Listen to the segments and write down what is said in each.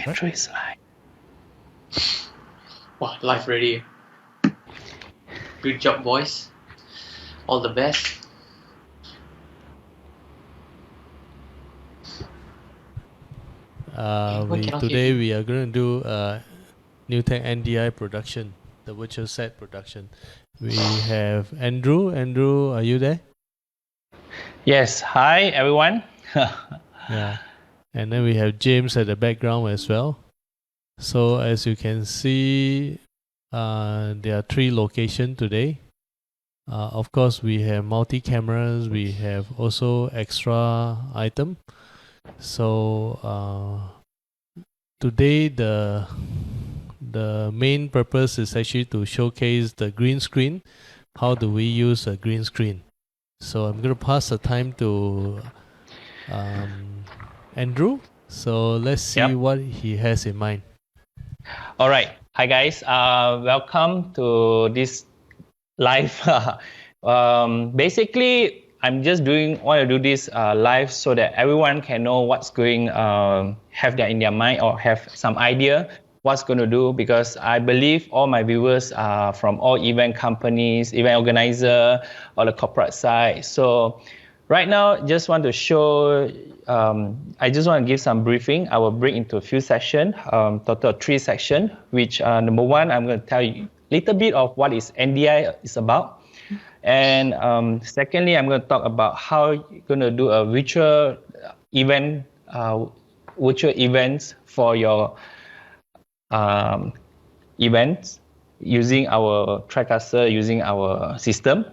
Intro is live. Wow, live ready. Good job, boys. All the best. Today we are going to do NewTek NDI production, the virtual set production. We have Andrew. Andrew, are you there? Yes. Hi, everyone. Yeah. And then we have James at the background as well. So as you can see, there are 3 locations today. Of course, we have multi-cameras. We have also extra item. So today the main purpose is actually to showcase the green screen. How do we use a green screen? So I'm going to pass the time to Andrew. So let's see what he has in mind. All right. Hi, guys. Welcome to this live. Basically, I'm just want to do this live so that everyone can know what's going, have that in their mind or have some idea what's going to do, because I believe all my viewers are from all event companies, event organizer, or the corporate side. So right now, just want to show, I just want to give some briefing. I will break into a few sessions, total 3 sections, which number 1, I'm going to tell you a little bit of what is NDI is about. And secondly, I'm going to talk about how you're going to do a virtual events for your events using our TriCaster, using our system.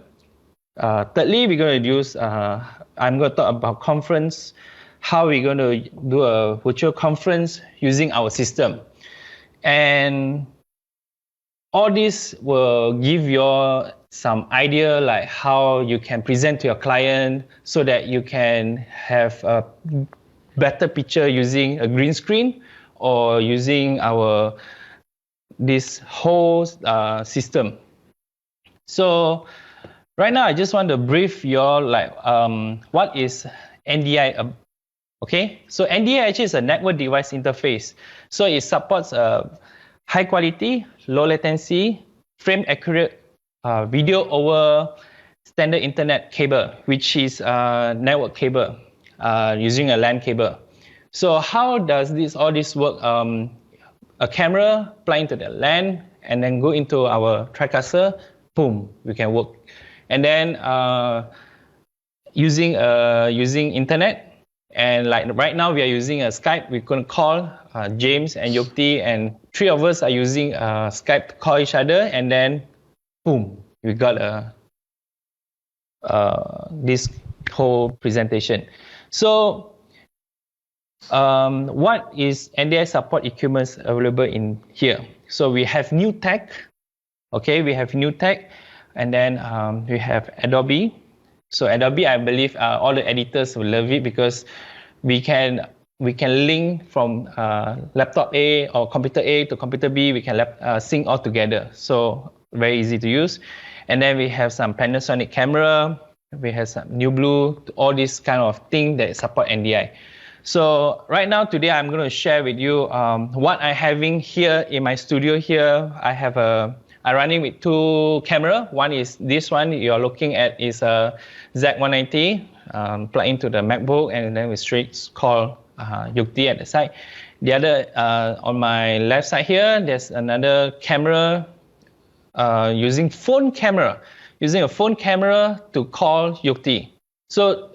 Thirdly, we're going to use, I'm going to talk about conference, how we're going to do a virtual conference using our system. And all this will give you some idea like how you can present to your client so that you can have a better picture using a green screen or using this whole system. So right now, I just want to brief you all like what is NDI. Okay, so NDI actually is a network device interface. So it supports high quality, low latency, frame accurate video over standard internet cable, which is network cable using a LAN cable. So how does all this work? A camera plug into the LAN and then go into our TriCaster, boom, we can work. And then using internet, and like right now we are using a Skype. We can call James and Yokti, and 3 of us are using Skype to call each other, and then boom, we got this whole presentation. So what is NDI support equipment available in here? So we have NewTek. Okay, we have NewTek, and then we have Adobe. So Adobe, I believe all the editors will love it because we can link from laptop A or computer A to computer B. We can sync all together. So very easy to use. And then we have some Panasonic camera. We have some New Blue, all this kind of thing that support NDI. So right now, today, I'm going to share with you what I'm having here in my studio here. I'm running with 2 cameras. One is this one you're looking at is a Z190 plug into the MacBook, and then we straight call Yukti at the side. The other, on my left side here, there's another camera using a phone camera to call Yukti. So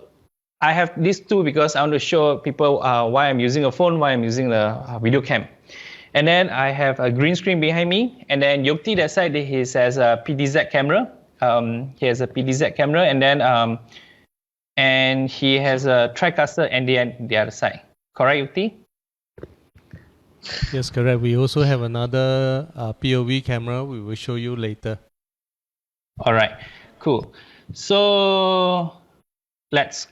I have these 2 because I want to show people why I'm using a phone, why I'm using the video cam. And then I have a green screen behind me. And then Yukti, that side, he has a Ptz camera. He has a Ptz camera. And then and he has a TriCaster and the other side. Correct, Yukti? Yes, correct. We also have another POV camera we will show you later. All right, cool. So that's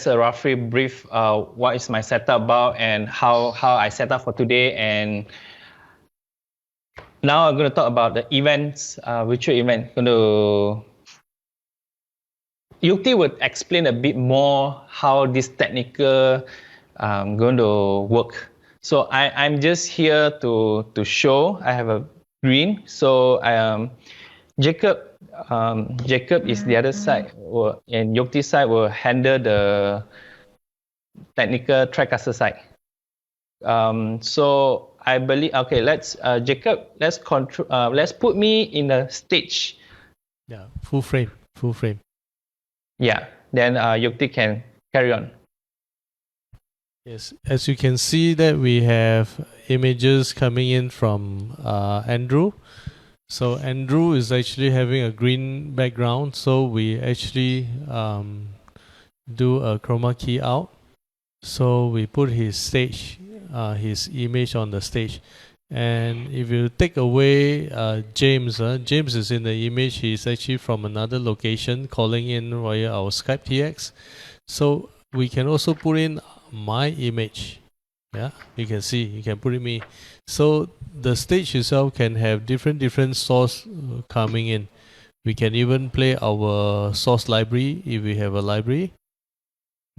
a roughly brief what is my setup about and how I set up for today. And now I'm going to talk about the events, virtual event. Yukti would explain a bit more how this technical going to work. So I'm just here to show. I have a green. So Jacob is the other side, and Yokti's side will handle the technical TriCaster side. So I believe, okay, let's Jacob, let's put me in the stage. Yeah, full frame. Yeah, then Yokti can carry on. Yes, as you can see that we have images coming in from Andrew. So Andrew is actually having a green background, so we actually do a chroma key out. So we put his stage, his image on the stage. And if you take away James, James is in the image. He's actually from another location calling in via our Skype TX. So we can also put in my image. Yeah, you can see, you can put in me. So the stage itself can have different source coming in. We can even play our source library if we have a library.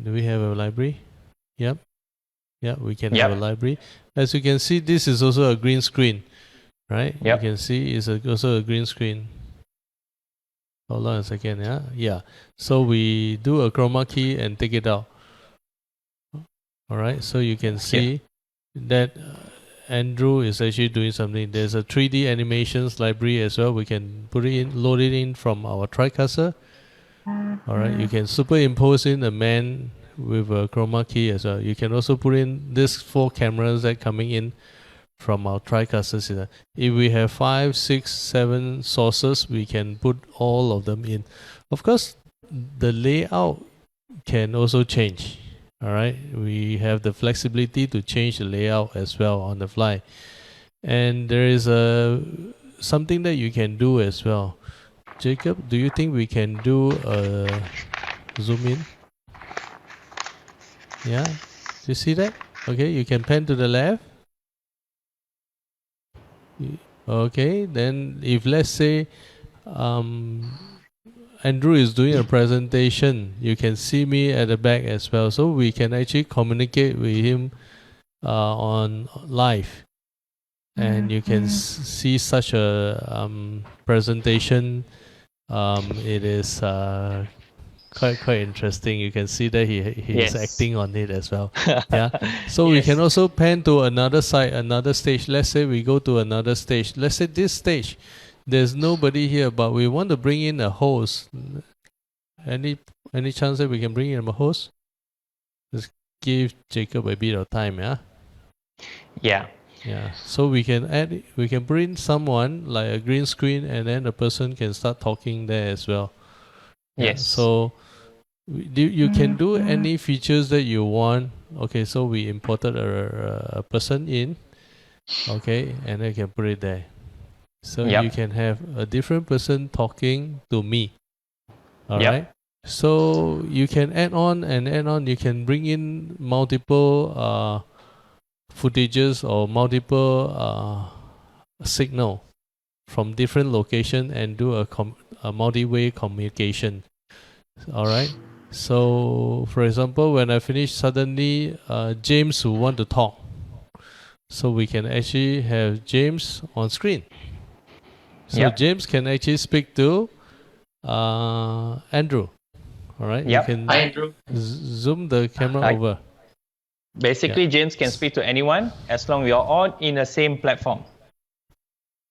Do we have a library? Yep. Yeah, we can have a library. As you can see, this is also a green screen, right? Yep. You can see it's also a green screen. Hold on a second, yeah? Yeah. So we do a chroma key and take it out. Alright, so you can see that Andrew is actually doing something. There's a 3D animations library as well. We can put it in, load it in from our TriCaster. Alright, you can superimpose in a man with a chroma key as well. You can also put in these 4 cameras that coming in from our TriCaster system. If we have 5, 6, 7 sources, we can put all of them in. Of course, the layout can also change. Alright, we have the flexibility to change the layout as well on the fly. And there is something that you can do as well. Jacob, do you think we can do a zoom in? Yeah, do you see that? Okay, you can pan to the left. Okay, then if let's say Andrew is doing a presentation, you can see me at the back as well, so we can actually communicate with him on live, and you can see such a presentation. It is quite interesting. You can see that he is acting on it as well. Yeah. So we can also pan to another side, another stage. Let's say we go to another stage. Let's say this stage, there's nobody here, but we want to bring in a host. Any chance that we can bring in a host? Let's give Jacob a bit of time, yeah? Yeah. So we can put in someone like a green screen, and then the person can start talking there as well. Yeah. Yes. So you can do any features that you want. Okay, so we imported a person in. Okay, and then you can put it there. So you can have a different person talking to me. Alright. So you can add on. You can bring in multiple footages or multiple signal from different location and do a multi-way communication. Alright. So for example, when I finish, suddenly James will want to talk. So we can actually have James on screen. So James can actually speak to Andrew. Alright. You can Hi, Andrew. Zoom the camera over. Basically, James can speak to anyone as long we are all in the same platform.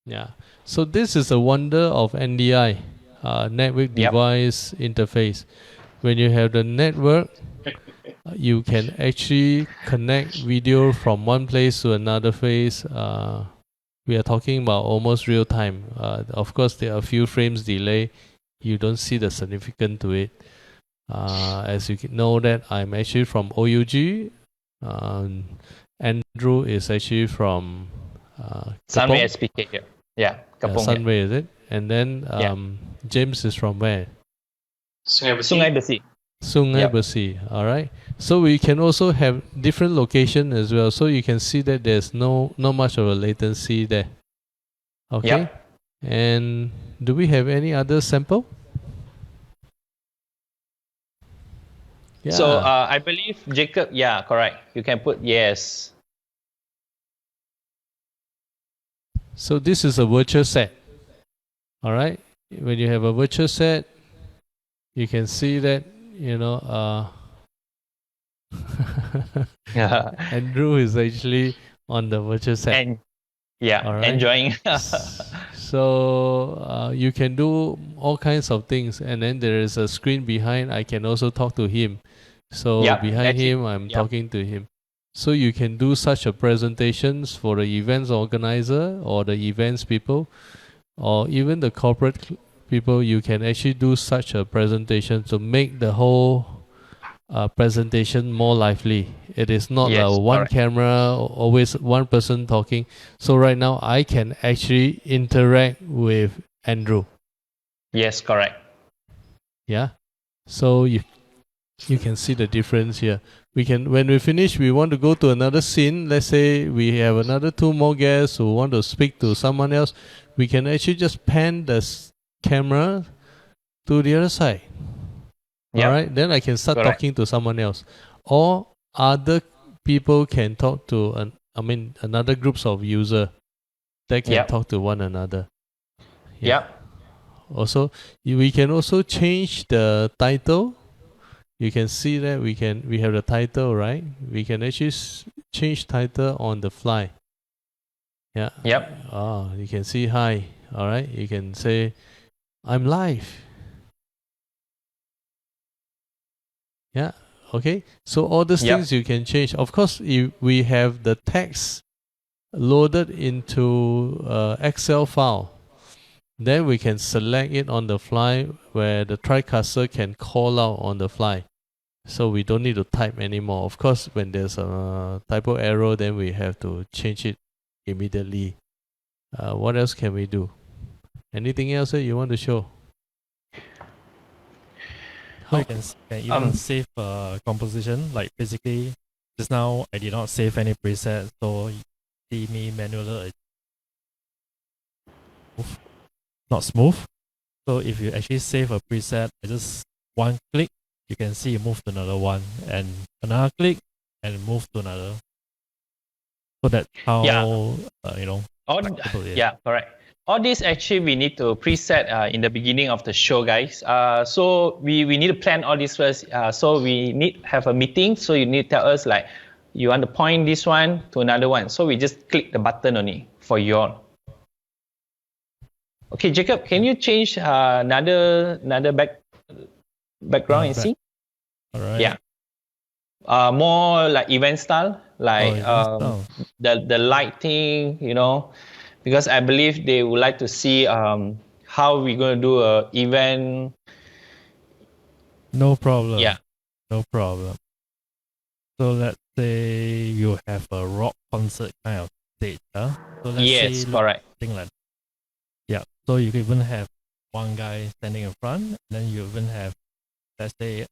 Yeah. So this is a wonder of NDI, network device interface. When you have the network, you can actually connect video from one place to another place. We are talking about almost real time. Of course, there are a few frames delay. You don't see the significance to it. As you know that I'm actually from OUG. Andrew is actually from Sunway SPK here. Yeah, Kapong. Sunway, is it? And then James is from where? Sungai Besi. Sungai Besi. All right. So we can also have different location as well. So you can see that there's not much of a latency there. Okay. And do we have any other sample? So I believe Jacob, correct. You can put yes. So this is a virtual set. All right. When you have a virtual set, you can see that, Andrew is actually on the virtual set. And yeah, all right. enjoying. So you can do all kinds of things, and then there is a screen behind. I can also talk to him. So Yep, behind that's it. him, I'm Yep. talking to him. So you can do such a presentations for the events organizer or the events people, or even the corporate people. You can actually do such a presentation to make the whole presentation more lively. It is not Yes, one correct. camera, always one person talking. So right now I can actually interact with Andrew. Yes, correct. Yeah. So you can see the difference here. We can, when we finish, we want to go to another scene. Let's say we have another 2 more guests who want to speak to someone else. We can actually just pan the camera to the other side. Yep. All right, then I can start Correct. talking to someone else, or other people can talk to another groups of user that can Yep. talk to one another. Yep. Also, we can also change the title. You can see that we have the title, right? We can actually change title on the fly. Yeah. Yep. You can see hi. All right. You can say, I'm live. Yeah. Okay. So all these Yep. things you can change. Of course, if we have the text loaded into Excel file, then we can select it on the fly where the TriCaster can call out on the fly. So we don't need to type anymore. Of course, when there's a typo error, then we have to change it immediately. What else can we do? Anything else that you want to show? So you can even save composition. Like basically, just now I did not save any preset, so you see me manually not smooth. So if you actually save a preset, just one click, you can see it move to another one, and another click, and move to another. So that's how flexible it is. Yeah, correct. All this actually we need to preset in the beginning of the show, guys. So we need to plan all this first. So we need have a meeting. So you need to tell us like you want to point this one to another one. So we just click the button on it for you all. Okay, Jacob, can you change another background and see? All right. Yeah. More like event style, like the lighting, because I believe they would like to see how we're going to do a event. No problem. Yeah. No problem. So let's say you have a rock concert kind of stage, huh? So let's Yes, say correct. Thing like yeah. So you can even have one guy standing in front, then you even have, let's say,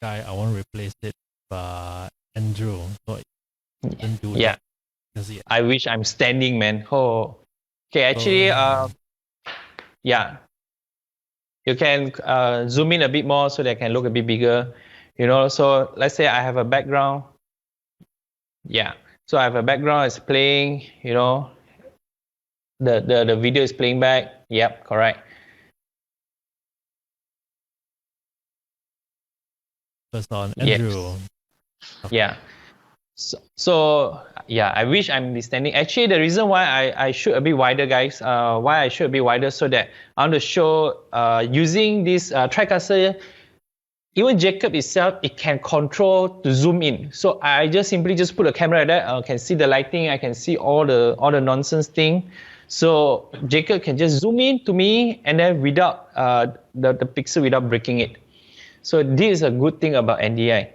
guy I want to replace it by Andrew. So you can do yeah. that. I wish I'm standing, man. Oh, okay. Actually, yeah. You can zoom in a bit more so they can look a bit bigger. So let's say I have a background. Yeah. So I have a background is playing, the video is playing back. Yep, correct. First on Andrew. Yes. Yeah. So yeah, I wish I'm standing. Actually, the reason why I shoot a bit wider, guys, why I shoot a bit wider so that I want to show using this TriCaster, even Jacob itself, it can control to zoom in. So I just simply just put a camera like that. I can see the lighting. I can see all the nonsense thing. So Jacob can just zoom in to me and then without the pixel without breaking it. So this is a good thing about NDI.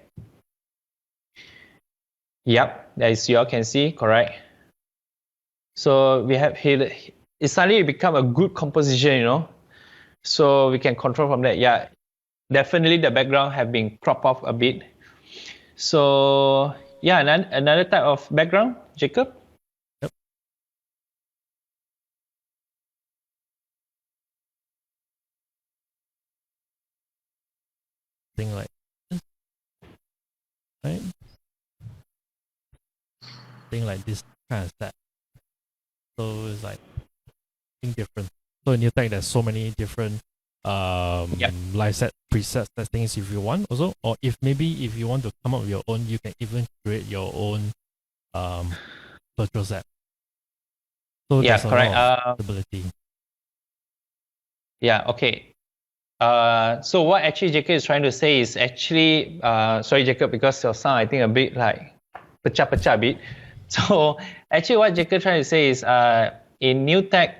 Yep, as you all can see, correct. So we have here, it suddenly become a good composition, So we can control from that. Yeah, definitely the background have been cropped off a bit. So yeah, another type of background, Jacob. Yep. Thing like this, right? Thing like this kind of set. So it's like different. So in NewTek, there's so many different live set preset settings if you want also, or if you want to come up with your own, you can even create your own virtual set. So Yeah, there's a correct. lot of possibility. Yeah, okay. So what actually Jacob is trying to say is actually, sorry Jacob, because your sound I think a bit like pecah-pecah a bit. So actually what Jacob trying to say is in NewTek,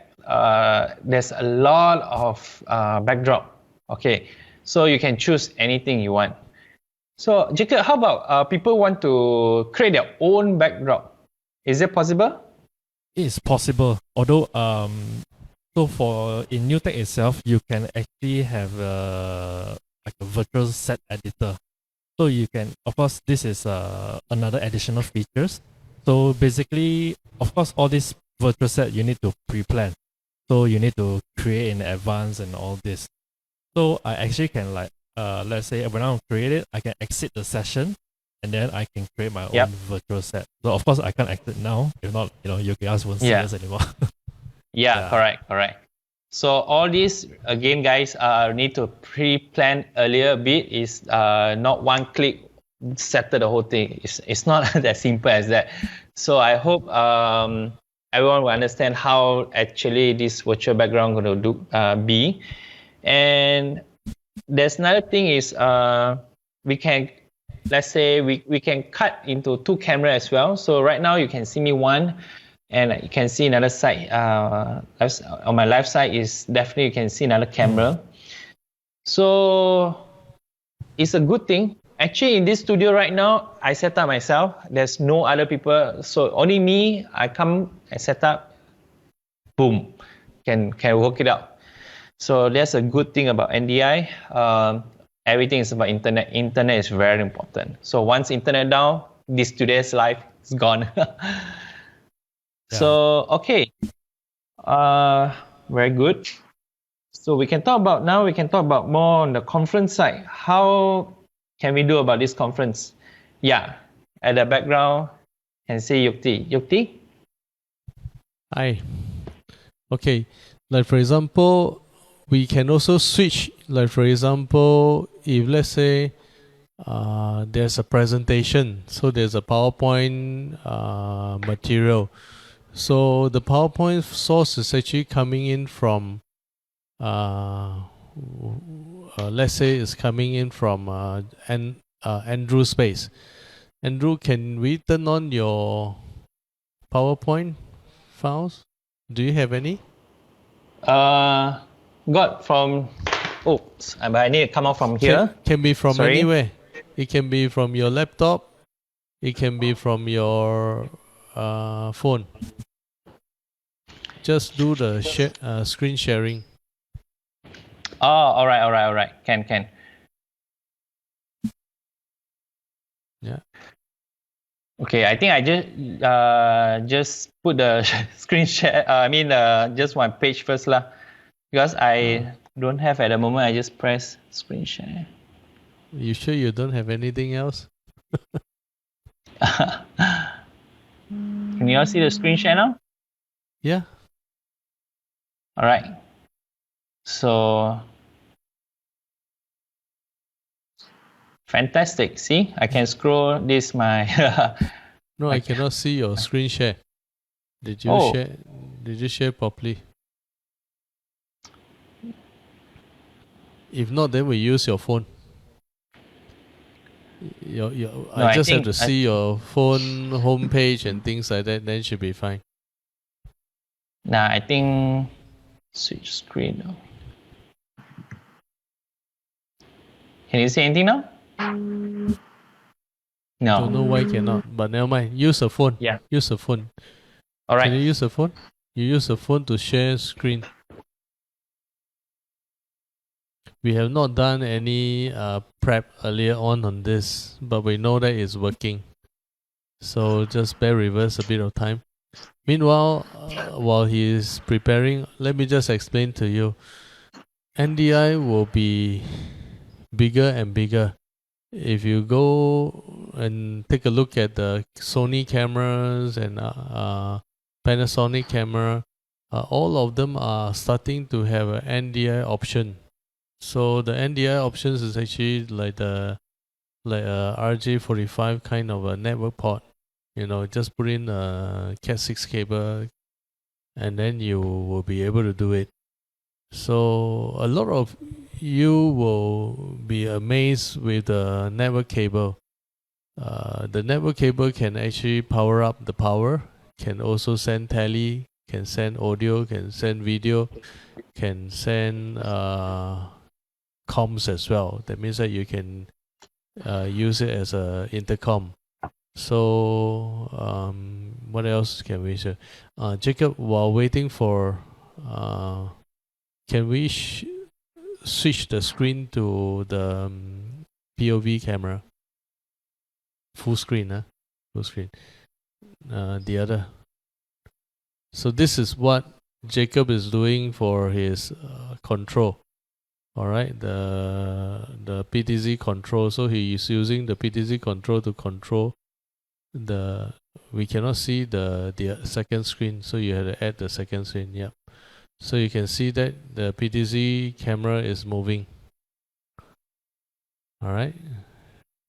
there's a lot of backdrop. Okay, so you can choose anything you want. So Jacob, how about people want to create their own backdrop? Is it possible? It is possible, although so for in NewTek itself, you can actually have like a virtual set editor. So you can, of course, this is another additional features. So basically, of course, all this virtual set you need to pre-plan. So you need to create in advance and all this. So I actually can like, let's say when I create it, I can exit the session and then I can create my own virtual set. So of course I can't exit now. If not, you guys won't see us anymore. Yeah, correct. So all this again, guys, need to pre-plan earlier a bit. Is not one click settle the whole thing. It's not that simple as that. So I hope everyone will understand how actually this virtual background going to be. And there's another thing is we can, let's say we can cut into two cameras as well. So right now you can see me one, and you can see another side. On my left side is definitely you can see another camera. So it's a good thing. Actually, in this studio right now, I set up myself. There's no other people, so only me. I come and set up. Boom, can work it out. So that's a good thing about NDI. Everything is about internet. Internet is very important. So once internet down, this today's life is gone. So okay, very good. So we can talk about now. We can talk about more on the conference side. How can we do about this conference? Yeah, at the background, can see Yukti. Yukti. Hi. Okay, like for example, we can also switch. Like for example, if let's say there's a presentation, so there's a PowerPoint material. So the PowerPoint source is actually coming in from, let's say it's coming in from Andrew's space. Andrew, can we turn on your PowerPoint files? Do you have any? Got from. Oops, I need to come out from here. Can be from anywhere. It can be from your laptop. It can be from your phone. Just do the screen sharing. Oh, all right. Can. Yeah. Okay, I think I just put the screen share. Just one page first lah, because I don't have at the moment. I just press screen share. You sure you don't have anything else? Can you all see the screen share now? Yeah. All right. So fantastic. See, I can scroll this my. No, I cannot see your screen share. Did you share? Did you share properly? If not, then we use your phone. I just have to see your phone homepage and things like that. Then should be fine. Nah, I think switch screen now. Can you see anything now? No. Don't know why cannot, but never mind. Use a phone. Yeah. Use a phone. All right. Can you use a phone? You use a phone to share screen. We have not done any prep earlier on this, but we know that it's working. So just bear with us a bit of time. Meanwhile, while he is preparing, let me just explain to you. NDI will be bigger and bigger. If you go and take a look at the Sony cameras and Panasonic camera, all of them are starting to have an NDI option. So the NDI options is actually like a RJ45 kind of a network port. You know, just put in a Cat6 cable, and then you will be able to do it. So a lot of you will be amazed with the network cable. The network cable can actually power up the power, can also send tele, can send audio, can send video, can send comms as well. That means that you can use it as a intercom. So what else can we say? Jacob, while waiting for, can we switch the screen to the POV camera? Full screen, full screen. The other. So this is what Jacob is doing for his control. All right, the Ptz control. So he is using the Ptz control to control the. We cannot see the second screen, so you have to add the second screen. Yep. So you can see that the Ptz camera is moving. All right,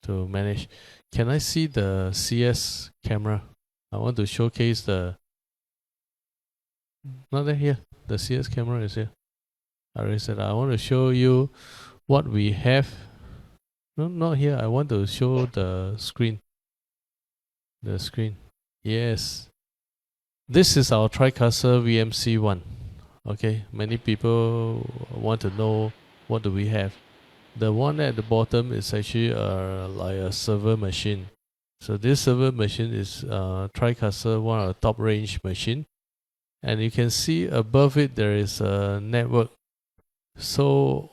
to manage. Can I see the CS camera? I want to showcase the. Not that here. The CS camera is here. I already said I want to show you what we have. No, not here. I want to show the screen. The screen. Yes. This is our TriCaster VMC1. Okay. Many people want to know what do we have. The one at the bottom is actually like a server machine. So this server machine is TriCaster, one of the top range machine. And you can see above it there is a network. So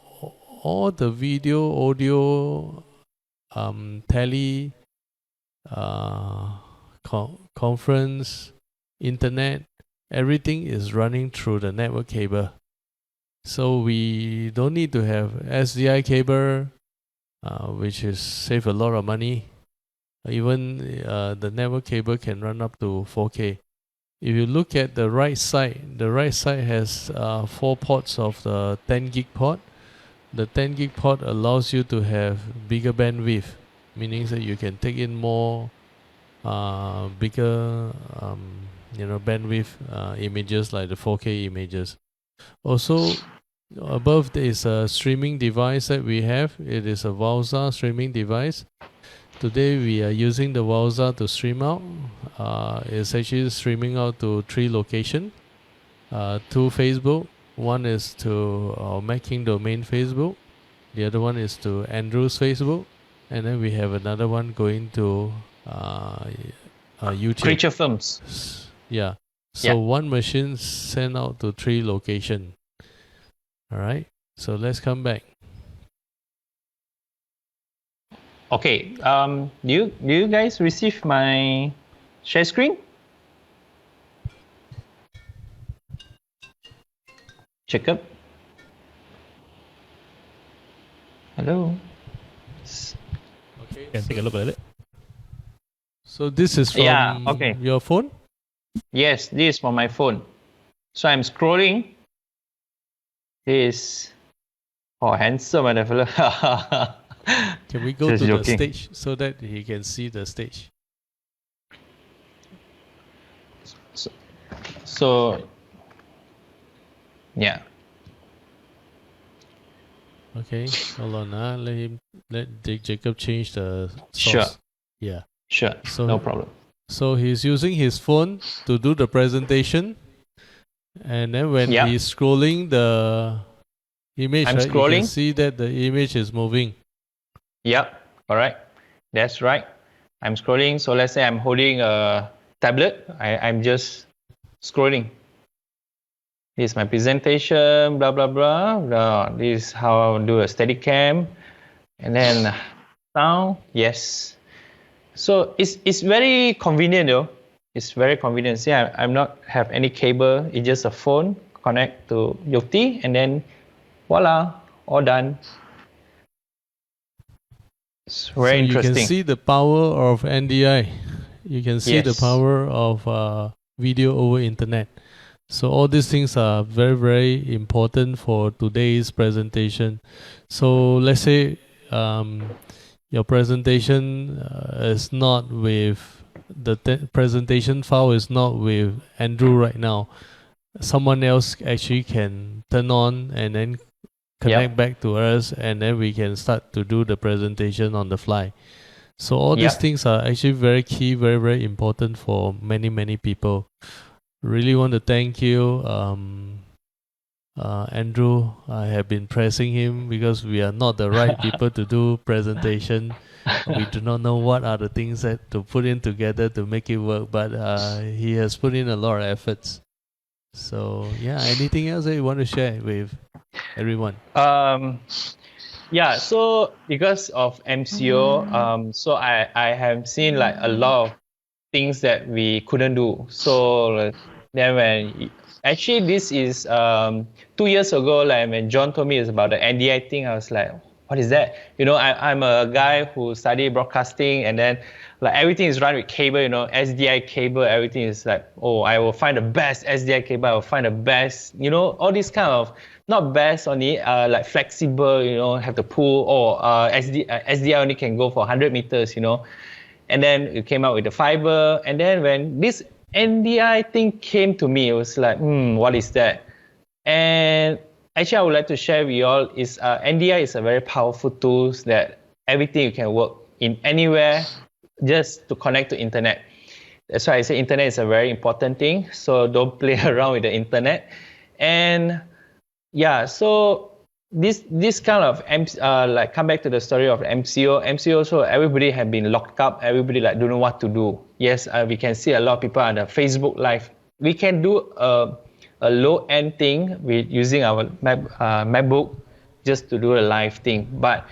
all the video, audio, tele, conference, internet, everything is running through the network cable. So we don't need to have SDI cable, which is save a lot of money. Even the network cable can run up to 4K. If you look at the right side has 4 ports of the 10 gig port. The 10 gig port allows you to have bigger bandwidth, meaning that you can take in more bigger bandwidth images like the 4K images. Also, above there is a streaming device that we have. It is a Wowza streaming device. Today we are using the Wowza to stream out. It's actually streaming out to 3 locations. 2 Facebook. One is to our Macking domain Facebook. The other one is to Andrew's Facebook. And then we have another one going to YouTube. Creature Films. Yeah. So one machine sent out to 3 locations. Alright. So let's come back. Okay, do you guys receive my share screen? Jacob? Hello? Okay. Can take a look at it. So this is from your phone? Yes, this is from my phone. So I'm scrolling. This. Oh, handsome, my fellow. Can we go to the stage so that he can see the stage? So yeah. Okay, hold on. Let Jacob change the source. Sure. Yeah. Sure. So, no problem. So he's using his phone to do the presentation, and then when he's scrolling the image, you can see that the image is moving. Yep, correct. That's right. I'm scrolling. So let's say I'm holding a tablet. I'm just scrolling. This is my presentation, blah, blah, blah. This is how I'll do a Steadicam. And then sound, yes. So it's very convenient though. It's very convenient. See, I'm not have any cable. It's just a phone, connect to Yoti, and then voila, all done. It's very interesting. You can see the power of NDI. You can see the power of video over internet. So all these things are very, very important for today's presentation. So let's say your presentation is not with the presentation file is not with Andrew right now. Someone else actually can turn on and then connect back to us, and then we can start to do the presentation on the fly. So all these things are actually very key, very, very important for many, many people. Really want to thank you, Andrew. I have been pressing him because we are not the right people to do presentation. We do not know what are the things that to put in together to make it work, but he has put in a lot of efforts. So yeah, anything else that you want to share with everyone? Yeah, so because of MCO, so I have seen like a lot of things that we couldn't do. So then when actually this is 2 years ago, like when John told me it's about the NDI thing, I was like, what is that? You know, I'm a guy who studied broadcasting, and then like everything is run with cable, you know, SDI cable, everything is like, oh, I will find the best SDI cable, I will find the best, you know, all these kind of, not best only, like flexible, you know, have to pull, or SDI only can go for 100 meters, you know. And then it came out with the fiber. And then when this NDI thing came to me, it was like, what is that? And actually, I would like to share with you all is NDI is a very powerful tool that everything you can work in anywhere just to connect to internet. That's why I say internet is a very important thing. So don't play around with the internet. And yeah, so this kind of like come back to the story of MCO. So everybody have been locked up. Everybody like don't know what to do. Yes, we can see a lot of people on the Facebook Live. We can do a low end thing with using our MacBook just to do a live thing. But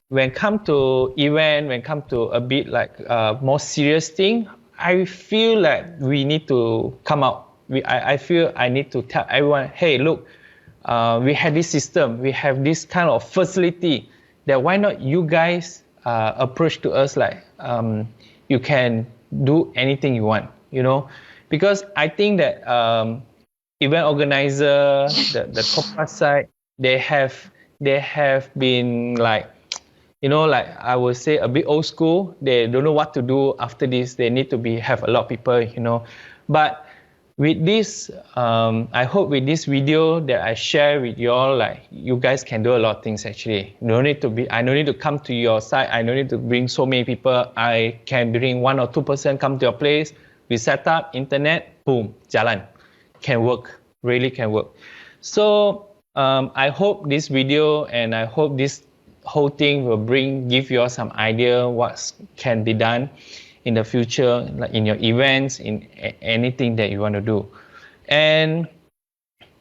when come to event, when come to a bit like more serious thing, I feel like we need to come out. I feel I need to tell everyone, hey, look. We have this system, we have this kind of facility, that why not you guys approach to us like you can do anything you want, you know? Because I think that event organizer, the corporate side, they have been like, you know, like I would say a bit old school. They don't know what to do after this. They need to have a lot of people, you know. But with this, I hope with this video that I share with you all, like you guys can do a lot of things actually. I don't need to come to your site. I don't need to bring so many people. I can bring 1 or 2% come to your place. We set up internet, boom, jalan. Can work, really can work. So I hope this video and I hope this whole thing will give you all some idea what can be done in the future, like in your events, in anything that you want to do. And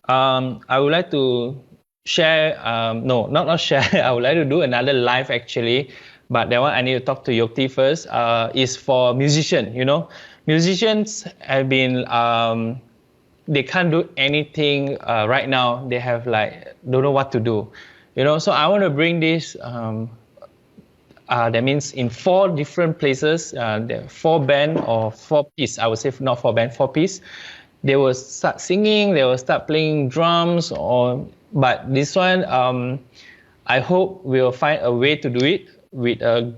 I would like to share, not share, I would like to do another live actually, but that one I need to talk to Yokti first, is for musicians, you know. Musicians have been, they can't do anything right now. They have like, don't know what to do, you know. So I want to bring this, that means in 4 different places, there are 4 band or 4 piece. I would say not 4 band, 4 piece. They will start singing. They will start playing drums. But this one, I hope we'll find a way to do it with a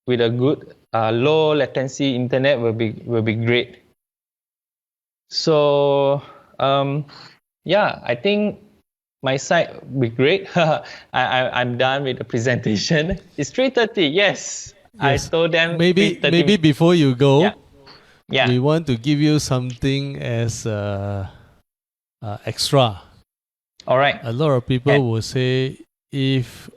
good low latency internet. Will be great. So yeah, I think my site will be great. I'm done with the presentation. It's 3:30. Yes. I told them maybe before you go, yeah. we want to give you something as extra. All right. A lot of people will say if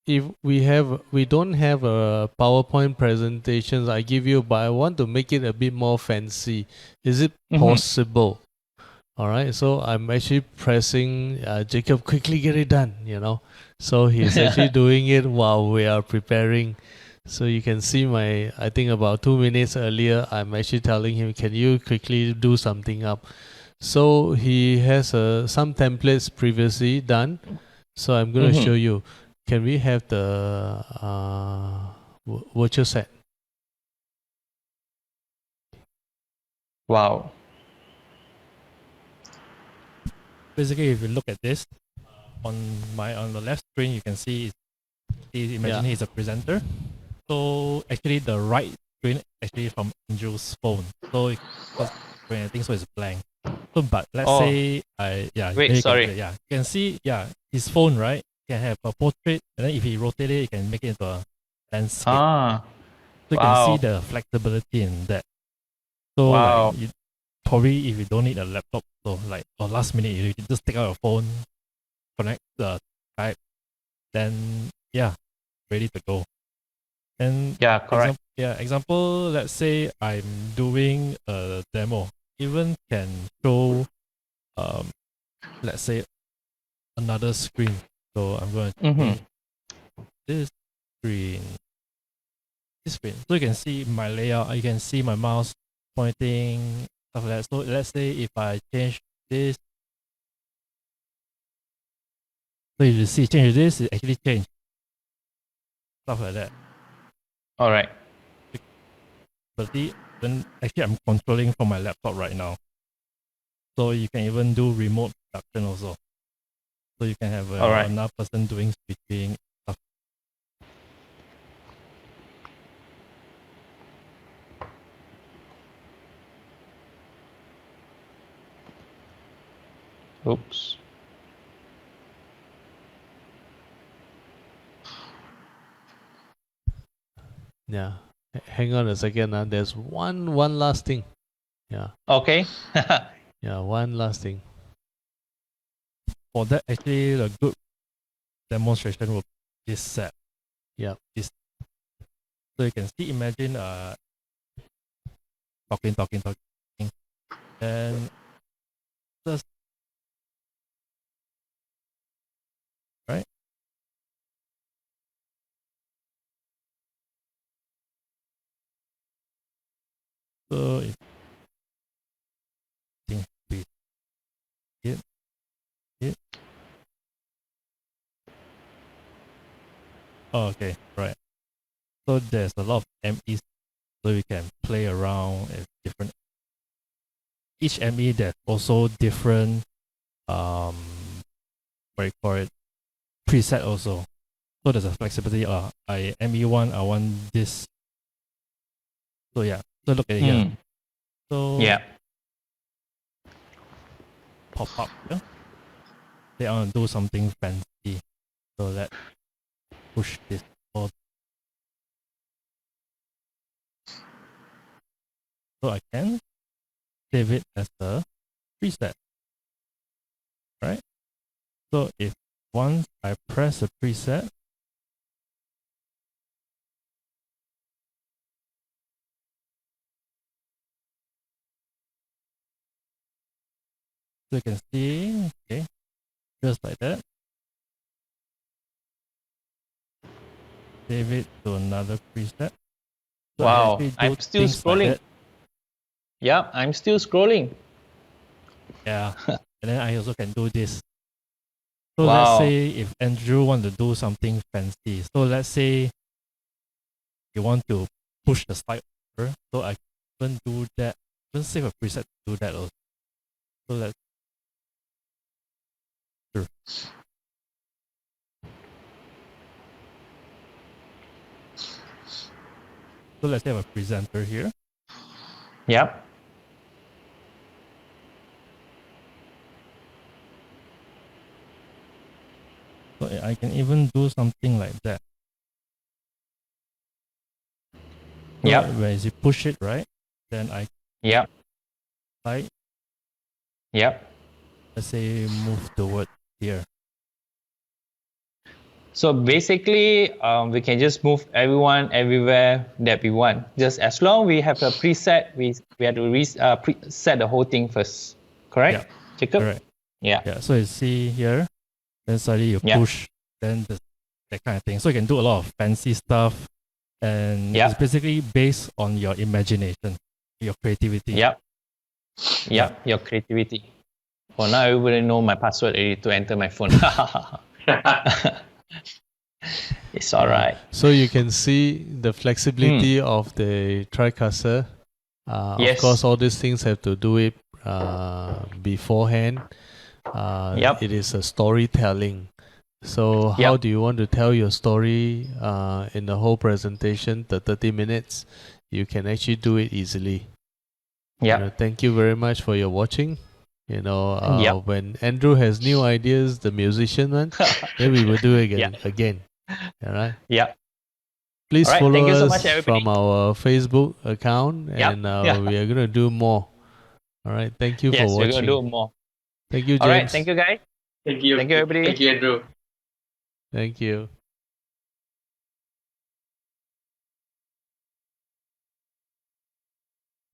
we don't have a PowerPoint presentations, I give you, but I want to make it a bit more fancy. Is it possible? All right, so I'm actually pressing Jacob, quickly get it done, you know. So he's actually doing it while we are preparing. So you can see I think about 2 minutes earlier, I'm actually telling him, can you quickly do something up? So he has some templates previously done. So I'm going to show you. Can we have the virtual set? Wow. basically, if you look at this on the left screen, you can see imagine he's a presenter. So actually, the right screen actually from Andrew's phone. So I think so it's blank. So but let's say Wait, sorry. You can see his phone, right? You can have a portrait, and then if he rotate it, you can make it into a landscape. So you can see the flexibility in that. So like, probably if you don't need a laptop, so like or last minute you can just take out your phone, connect the Skype, then ready to go. And correct. Example, let's say I'm doing a demo. Even can show let's say another screen. So I'm going to change this screen. So you can see my layout, you can see my mouse pointing, stuff like that. So let's say if I change this, so you see change this, it actually changed. Stuff like that. Alright. But then actually I'm controlling from my laptop right now. So you can even do remote production also. So you can have another person doing switching stuff. Oops. Yeah. Hang on a second. There's one last thing. Yeah. Okay. Yeah, one last thing. For that, actually, the good demonstration will be this set. Yeah. So you can see, imagine talking, and just right. So if we hit. Oh, okay, right. So there's a lot of MEs, so you can play around with different. Each ME there's also different what do you call it, preset also. So there's a flexibility. ME1 I want this. So so look at it here. So pop up. Yeah? They want to do something fancy. So let's push this forward. So I can save it as a preset. Right? So if once I press a preset, so you can see, okay, just like that. Save it to another preset. So wow, I'm still scrolling. Like yeah, I'm still scrolling. Yeah, and then I also can do this. So let's say if Andrew want to do something fancy. So let's say you want to push the slide over. So I can do that. Even save a preset to do that also. So let's So let's have a presenter here. Yep. So I can even do something like that. So yep. When you push it, right? Then I slide. Yep. Let's say move toward here. So basically, we can just move everyone everywhere that we want. Just as long we have a preset, we have to set the whole thing first. Correct, Jacob? Correct. Yeah. So you see here, then suddenly you push, then that kind of thing. So you can do a lot of fancy stuff, and it's basically based on your imagination, your creativity. Yep, your creativity. For now, everybody know my password already to enter my phone. It's all right. So you can see the flexibility of the TriCaster. Of course, all these things have to do it beforehand. It is a storytelling. So how Yep. do you want to tell your story in the whole presentation, the 30 minutes? You can actually do it easily. Yep. Thank you very much for your watching. Yep. When Andrew has new ideas, the musician one, then we will do it again. All right. Yep. Please All right, follow thank you so us much, everybody. from our Facebook account, Yep. and Yeah. we are gonna do more. All right. Thank you for Yes, we're watching. gonna do more. Thank you, James. All right, thank you, guys. Thank you. Thank you, everybody. Thank you, Andrew. Thank you.